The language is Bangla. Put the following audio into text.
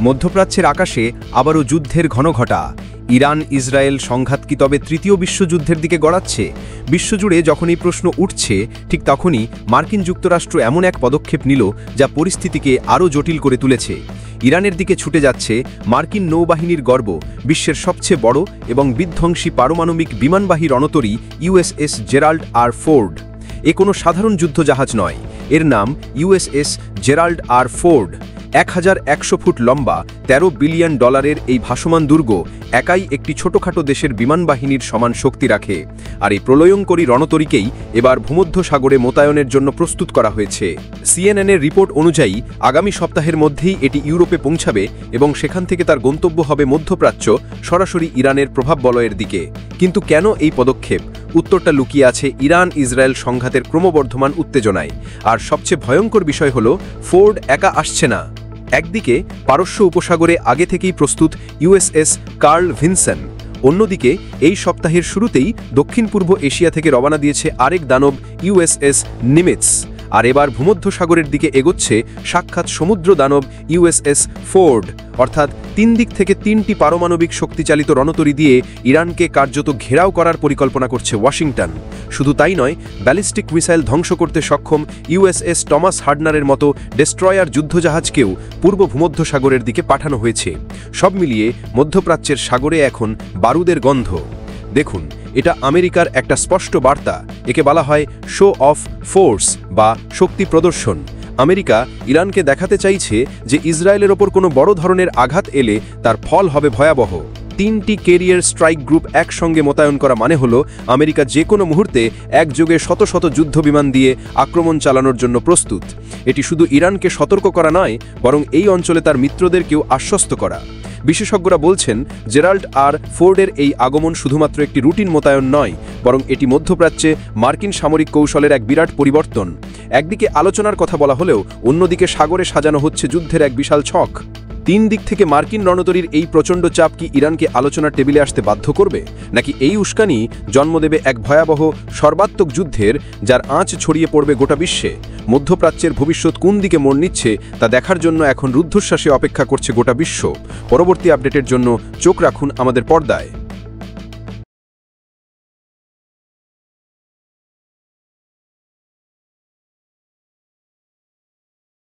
মধ্যপ্রাচ্যের আকাশে আবারও যুদ্ধের ঘনঘটা। ইরান ইসরায়েল সংঘাত কি তবে তৃতীয় বিশ্বযুদ্ধের দিকে গড়াচ্ছে? বিশ্বজুড়ে যখন এই প্রশ্ন উঠছে, ঠিক তখনই মার্কিন যুক্তরাষ্ট্র এমন এক পদক্ষেপ নিল যা পরিস্থিতিকে আরও জটিল করে তুলেছে। ইরানের দিকে ছুটে যাচ্ছে মার্কিন নৌবাহিনীর গর্ব, বিশ্বের সবচেয়ে বড় এবং বিধ্বংসী পারমাণবিক বিমানবাহী রণতরী ইউএসএস জেরাল্ড আর ফোর্ড। এ কোনো সাধারণ যুদ্ধজাহাজ নয়, এর নাম USS Gerald R Ford. 1100 foot লম্বা 13 বিলিয়ন ডলারের এই ভাসমান দুর্গ একাই একটি ছোটখাটো দেশের বিমানবাহিনীর সমান শক্তি রাখে। আর এই প্রলয়ঙ্করী রণতরীকেই এবার ভূমধ্যসাগরে মোতায়েনের জন্য প্রস্তুত করা হয়েছে। সিএনএনের রিপোর্ট অনুযায়ী আগামী সপ্তাহের মধ্যেই এটি ইউরোপে পৌঁছাবে এবং সেখান থেকে তার গন্তব্য হবে মধ্যপ্রাচ্য, সরাসরি ইরানের প্রভাব বলয়ের দিকে। কিন্তু কেন এই পদক্ষেপ? উত্তরটা লুকিয়ে আছে ইরান ইসরায়েল সংঘাতের ক্রমবর্ধমান উত্তেজনায়। আর সবচেয়ে ভয়ঙ্কর বিষয় হল, ফোর্ড একা আসছে না। একদিকে পারস্য উপসাগরে আগে থেকেই প্রস্তুত ইউএসএস কার্ল ভিনসেন, অন্যদিকে এই সপ্তাহের শুরুতেই দক্ষিণ পূর্ব এশিয়া থেকে রওনা দিয়েছে আরেক দানব ইউএসএস নিমিটস। আর এবার ভূমধ্যসাগরের দিকে এগোচ্ছে সাক্ষাৎ সমুদ্র দানব ইউএসএস ফোর্ড। অর্থাৎ 3 দিক থেকে 3টি পারমাণবিক শক্তিচালিত রণতরী দিয়ে ইরানকে কার্যত ঘেরাও করার পরিকল্পনা করছে ওয়াশিংটন। শুধু তাই নয়, ব্যালিস্টিক মিসাইল ধ্বংস করতে সক্ষম ইউএসএস টমাস হার্ডনারের মতো ডেস্ট্রয়ার যুদ্ধজাহাজকেও পূর্ব ভূমধ্যসাগরের দিকে পাঠানো হয়েছে। সব মিলিয়ে মধ্যপ্রাচ্যের সাগরে এখন বারুদের গন্ধ। দেখুন, এটা আমেরিকার একটা স্পষ্ট বার্তা। একে বলা হয় শো অফ ফোর্স বা শক্তি প্রদর্শন। আমেরিকা ইরানকে দেখাতে চাইছে যে ইসরায়েলের ওপর কোনো বড় ধরনের আঘাত এলে তার ফল হবে ভয়াবহ। 3টি ক্যারিয়ার স্ট্রাইক গ্রুপ একসঙ্গে মোতায়েন করা মানে হলো আমেরিকা যে কোনো মুহূর্তে একযোগে শত শত যুদ্ধবিমান দিয়ে আক্রমণ চালানোর জন্য প্রস্তুত। এটি শুধু ইরানকে সতর্ক করা নয়, বরং এই অঞ্চলে তার মিত্রদেরকেও আশ্বস্ত করা। বিশেষজ্ঞরা বলছেন, জেরাল্ড আর ফোর্ডের এই আগমন শুধুমাত্র একটি রুটিন মোতায়েন নয়, বরং এটি মধ্যপ্রাচ্যে মার্কিন সামরিক কৌশলের এক বিরাট পরিবর্তন। একদিকে আলোচনার কথা বলা হলেও অন্যদিকে সাগরে সাজানো হচ্ছে যুদ্ধের এক বিশাল ছক। 3 দিক থেকে মার্কিন রণতরীর এই প্রচণ্ড চাপ কি ইরানকে আলোচনার টেবিলে আসতে বাধ্য করবে, নাকি এই উস্কানি জন্ম দেবে এক ভয়াবহ সর্বাত্মক যুদ্ধের, যার আঁচ ছড়িয়ে পড়বে গোটা বিশ্বে? মধ্যপ্রাচ্যের ভবিষ্যৎ কোন দিকে মোড় নিচ্ছে তা দেখার জন্য এখন রুদ্ধশ্বাসে অপেক্ষা করছে গোটা বিশ্ব। পরবর্তী আপডেটের জন্য চোখ রাখুন আমাদের পর্দায়।